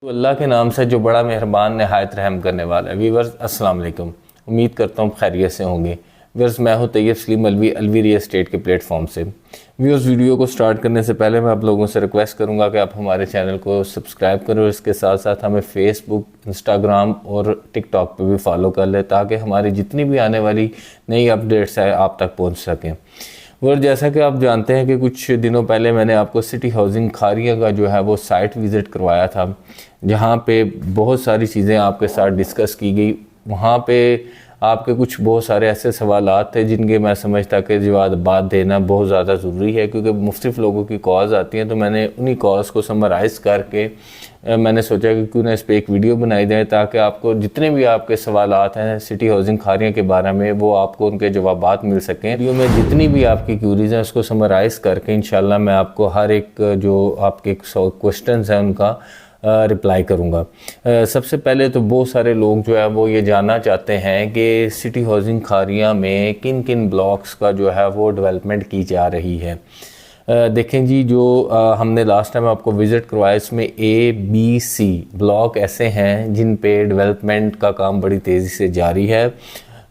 तो अल्लाह के नाम से जो बड़ा मेहरबान नहायत रहम करने वाला है। व्यूअर्स अस्सलाम वालेकुम, उम्मीद करता हूँ खैरियत से होंगे। व्यूअर्स मैं हूँ तैयब सलीम अलवी रियल एस्टेट के प्लेटफॉर्म से। व्यूअर्स वीडियो को स्टार्ट करने से पहले मैं आप लोगों से रिक्वेस्ट करूँगा कि आप हमारे चैनल को सब्सक्राइब करें और इसके साथ साथ हमें फेसबुक, इंस्टाग्राम और टिकटॉक पर भी फॉलो कर लें ताकि हमारी जितनी भी आने वाली नई अपडेट्स है आप तक पहुँच सकें। और जैसा कि आप जानते हैं कि कुछ दिनों पहले मैंने आपको सिटी हाउसिंग खारिया का जो है वो साइट विज़िट करवाया था, जहां पे बहुत सारी चीज़ें आपके साथ डिस्कस की गई। वहां पे आपके कुछ बहुत सारे ऐसे सवालात थे जिनके मैं समझता कि जवाब देना बहुत ज़्यादा ज़रूरी है, क्योंकि मुख्तलिफ लोगों की कॉल्स आती हैं। तो मैंने उन्हीं कॉल्स को समराइज़ करके मैंने सोचा कि क्यों ना इस पर एक वीडियो बनाई जाए ताकि आपको जितने भी आपके सवालात हैं सिटी हाउसिंग खारिया के बारे में वो आपको उनके जवाबात मिल सकें। वीडियो में जितनी भी आपकी क्यूरीज हैं उसको समराइज़ करके इंशाल्लाह मैं आपको हर एक जो आपके क्वेश्चंस हैं उनका रिप्लाई करूँगा। सबसे पहले तो बहुत सारे लोग जो है वो ये जानना चाहते हैं कि सिटी हाउसिंग खारिया में किन किन ब्लॉक्स का जो है वो डेवलपमेंट की जा रही है। देखें जी, जो हमने लास्ट टाइम आपको विज़िट करवाया इसमें ABC ब्लॉक ऐसे हैं जिन पे डेवलपमेंट का काम बड़ी तेज़ी से जारी है।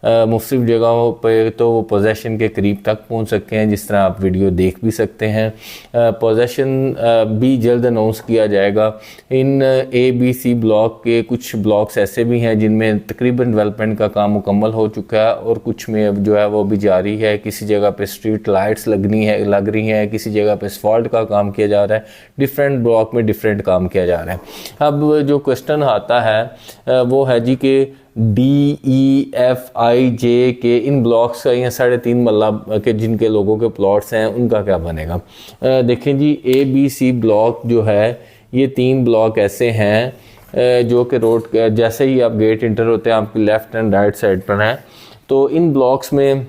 मुख्तलिफ़ जगहों पे तो वो पोजेसन के करीब तक पहुंच सकते हैं, जिस तरह आप वीडियो देख भी सकते हैं। पोजेसन भी जल्द अनाउंस किया जाएगा। इन ABC ब्लॉक के कुछ ब्लॉक्स ऐसे भी हैं जिनमें तकरीबन डेवलपमेंट का काम मुकम्मल हो चुका है और कुछ में अब जो है वो भी जारी है। किसी जगह पे स्ट्रीट लाइट्स लग रही हैं, किसी जगह पे असफाल्ट का काम किया जा रहा है। डिफरेंट ब्लॉक में डिफरेंट काम किया जा रहा है। अब जो क्वेश्चन आता है वो है जी कि DEFIJ के इन ब्लॉक्स का या 3.5 मरला के जिनके लोगों के प्लॉट्स हैं उनका क्या बनेगा। देखें जी, ABC ब्लॉक जो है ये 3 ब्लॉक ऐसे हैं जो कि रोड जैसे ही आप गेट इंटर होते हैं आपकी लेफ़्ट एंड राइट साइड पर हैं। तो इन ब्लॉक्स में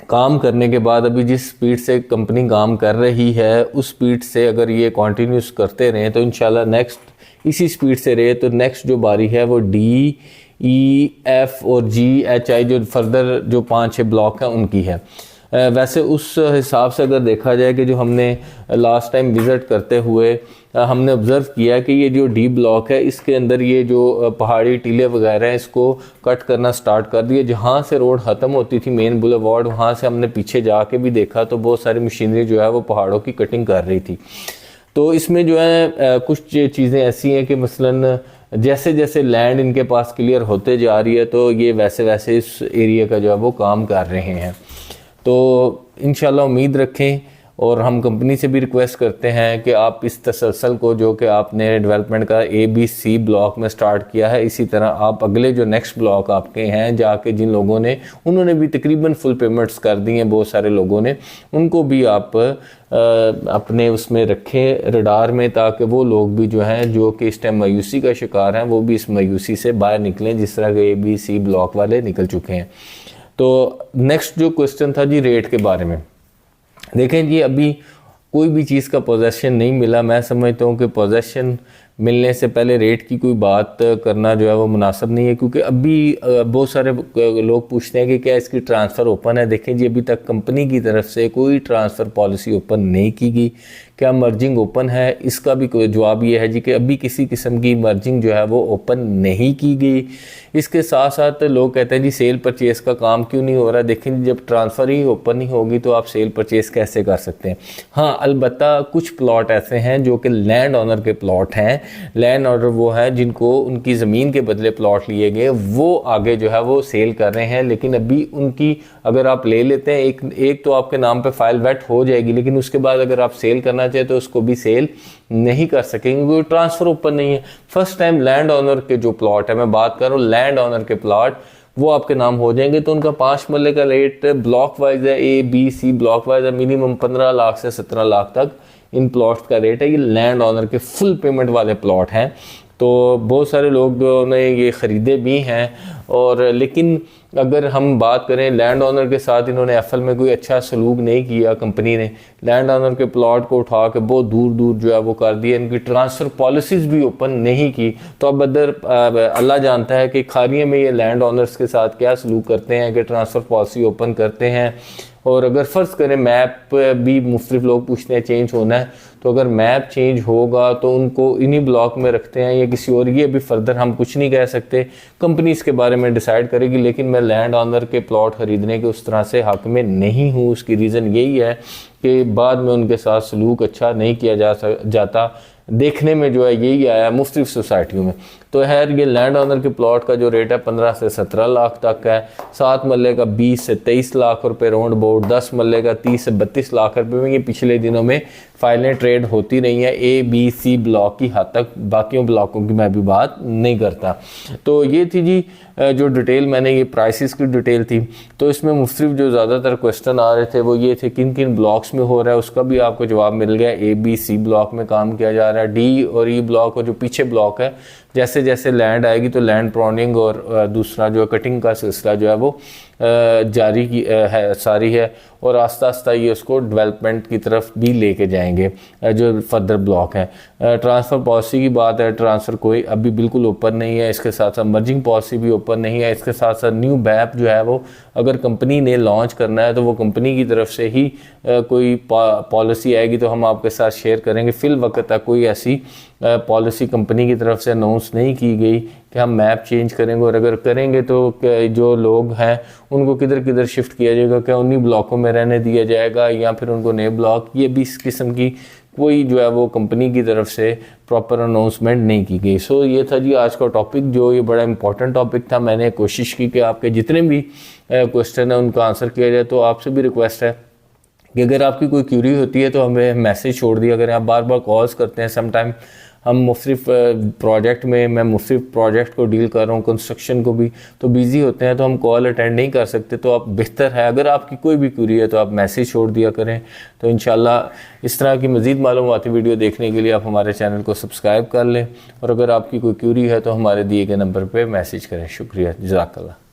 काम करने के बाद अभी जिस स्पीड से कंपनी काम कर रही है उस स्पीड से अगर ये कंटिन्यूस करते रहें तो इंशाल्लाह नेक्स्ट इसी स्पीड से रहे तो नेक्स्ट जो बारी है वो DEF और GHI जो फर्दर जो 5-6 ब्लॉक हैं उनकी है। वैसे उस हिसाब से अगर देखा जाए कि जो हमने लास्ट टाइम विज़िट करते हुए हमने ऑब्ज़र्व किया कि ये जो D ब्लॉक है इसके अंदर ये जो पहाड़ी टीले वगैरह हैं इसको कट करना स्टार्ट कर दिए। जहाँ से रोड ख़त्म होती थी मेन बुलेवार्ड, वहाँ से हमने पीछे जाके भी देखा तो बहुत सारी मशीनरी जो है वो पहाड़ों की कटिंग कर रही थी। तो इसमें जो है कुछ चीज़ें ऐसी हैं कि मसलन जैसे जैसे लैंड इनके पास क्लियर होते जा रही है तो ये वैसे वैसे इस एरिया का जो है वो काम कर रहे हैं। तो इंशाल्लाह उम्मीद रखें और हम कंपनी से भी रिक्वेस्ट करते हैं कि आप इस तसलसल को जो कि आपने डेवलपमेंट का ABC ब्लॉक में स्टार्ट किया है इसी तरह आप अगले जो नेक्स्ट ब्लॉक आपके हैं जाके जिन लोगों ने उन्होंने भी तकरीबन फुल पेमेंट्स कर दी हैं, बहुत सारे लोगों ने, उनको भी आप अपने उसमें रखें रडार में ताकि वो लोग भी जो हैं जो कि इस टाइम मायूसी का शिकार हैं वो भी इस मायूसी से बाहर निकलें जिस तरह के ABC ब्लॉक वाले निकल चुके हैं। तो नेक्स्ट जो क्वेश्चन था जी रेट के बारे में। देखें जी, अभी कोई भी चीज़ का पोजेसन नहीं मिला। मैं समझता हूँ कि पोजेसन मिलने से पहले रेट की कोई बात करना जो है वो मुनासिब नहीं है, क्योंकि अभी बहुत सारे लोग पूछते हैं कि क्या इसकी ट्रांसफ़र ओपन है। देखें जी, अभी तक कंपनी की तरफ से कोई ट्रांसफ़र पॉलिसी ओपन नहीं की गई। क्या मर्जिंग ओपन है, इसका भी कोई जवाब ये है जी कि अभी किसी किस्म की मर्जिंग जो है वो ओपन नहीं की गई। इसके साथ साथ लोग कहते हैं जी सेल परचेज़ का काम क्यों नहीं हो रहा। देखें जी, जब ट्रांसफ़र ही ओपन नहीं होगी तो आप सेल परचेज़ कैसे कर सकते हैं। हाँ, अलबत्ता कुछ प्लॉट ऐसे हैं जो कि लैंड ऑनर के प्लॉट हैं। लैंड ऑनर वो है जिनको उनकी ज़मीन के बदले प्लॉट लिए गए, वो आगे जो है वो सेल कर रहे हैं। लेकिन अभी उनकी अगर आप ले लेते हैं एक तो आपके नाम पे फाइल वेट हो जाएगी, लेकिन उसके बाद अगर आप सेल करना चाहे तो उसको भी सेल नहीं कर सकेंगे क्योंकि ट्रांसफ़र ओपन नहीं है। फर्स्ट टाइम लैंड ऑनर के जो प्लॉट है, मैं बात कर रहा हूँ लैंड ऑनर के प्लॉट, वो आपके नाम हो जाएंगे तो उनका 5 मरले का रेट ब्लॉक वाइज है। ABC ब्लॉक वाइज है, मिनिमम 15 लाख से 17 लाख तक इन प्लॉट्स का रेट है। ये लैंड ऑनर के फुल पेमेंट वाले प्लॉट हैं। तो बहुत सारे लोगों ने ये ख़रीदे भी हैं और लेकिन अगर हम बात करें लैंड ऑनर के साथ इन्होंने FL में कोई अच्छा सलूक नहीं किया। कंपनी ने लैंड ऑनर के प्लॉट को उठा के बहुत दूर दूर जो है वो कर दिया, इनकी ट्रांसफ़र पॉलिसीज़ भी ओपन नहीं की। तो अब अल्लाह जानता है कि खारिया में ये लैंड ऑनर्स के साथ क्या सलूक करते हैं कि ट्रांसफ़र पॉलिसी ओपन करते हैं और अगर फ़र्ज़ करें मैप भी मुख्तलिफ लोग पूछते हैं चेंज होना है, तो अगर मैप चेंज होगा तो उनको इन्हीं ब्लॉक में रखते हैं या किसी और, ये अभी फर्दर हम कुछ नहीं कह सकते, कंपनी इसके बारे में डिसाइड करेगी। लेकिन मैं लैंड ऑनर के प्लॉट ख़रीदने के उस तरह से हक़ में नहीं हूँ। उसकी रीज़न यही है कि बाद में उनके साथ सलूक अच्छा नहीं किया जाता, देखने में जो है यही आया मुख्तलिफ सोसाइटियों में। तो खैर ये लैंड ऑनर के प्लॉट का जो रेट है 15 से 17 लाख तक है, 7 मरले का 20 से 23 लाख रुपए राउंड अबाउट, 10 मरले का 30 से 32 लाख रुपए में ये पिछले दिनों में फाइलें ट्रेड होती रही हैं ए बी सी ब्लॉक की हद तक, बाकियों ब्लॉकों की मैं भी बात नहीं करता। तो ये थी जी जो डिटेल मैंने, ये प्राइसेस की डिटेल थी। तो इसमें मुख्तलिफ जो ज़्यादातर क्वेश्चन आ रहे थे वो ये थे किन किन ब्लॉक्स में हो रहा है, उसका भी आपको जवाब मिल गया। ए बी सी ब्लॉक में काम किया जा रहा है, डी और ई ब्लॉक और जो पीछे ब्लॉक है जैसे जैसे लैंड आएगी तो लैंड प्रॉनिंग और दूसरा जो कटिंग का सिलसिला जो है वो जारी की है सारी है, और आस्ता आस्ता ये उसको डेवलपमेंट की तरफ भी लेके जाएंगे जो फर्दर ब्लॉक है। ट्रांसफ़र पॉलिसी की बात है, ट्रांसफ़र कोई अभी बिल्कुल ओपन नहीं है, इसके साथ साथ मर्जिंग पॉलिसी भी ओपन नहीं है। इसके साथ साथ न्यू बैप जो है वो अगर कंपनी ने लॉन्च करना है तो वो कंपनी की तरफ से ही कोई पॉलिसी आएगी तो हम आपके साथ शेयर करेंगे। फिल वक्त तक कोई ऐसी पॉलिसी कंपनी की तरफ से अनाउंस नहीं की गई कि हम मैप चेंज करेंगे, और अगर करेंगे तो जो लोग हैं उनको किधर किधर शिफ्ट किया जाएगा, क्या उन्हीं ब्लॉकों में रहने दिया जाएगा या फिर उनको नए ब्लॉक, ये भी इस किस्म की कोई जो है वो कंपनी की तरफ से प्रॉपर अनाउंसमेंट नहीं की गई। सो ये था जी आज का टॉपिक, जो ये बड़ा इंपॉर्टेंट टॉपिक था। मैंने कोशिश की कि आपके जितने भी क्वेश्चन हैं उनका आंसर किया जाए। तो आपसे भी रिक्वेस्ट है कि अगर आपकी कोई क्यूरी होती है तो हमें मैसेज छोड़ दिया करें। आप बार बार कॉल्स करते हैं, समटाइम हम मुख्तलिफ प्रोजेक्ट में, मैं मुख्तलिफ प्रोजेक्ट को डील कर रहा हूँ, कंस्ट्रक्शन को भी, तो बिज़ी होते हैं तो हम कॉल अटेंड नहीं कर सकते। तो आप बेहतर है अगर आपकी कोई भी क्यूरी है तो आप मैसेज छोड़ दिया करें। तो इंशाल्लाह इस तरह की मज़ीद मालूमाती वीडियो देखने के लिए आप हमारे चैनल को सब्सक्राइब कर लें, और अगर आपकी कोई क्यूरी है तो हमारे दिए गए नंबर पर मैसेज करें। शुक्रिया, जज़ाकल्लाह।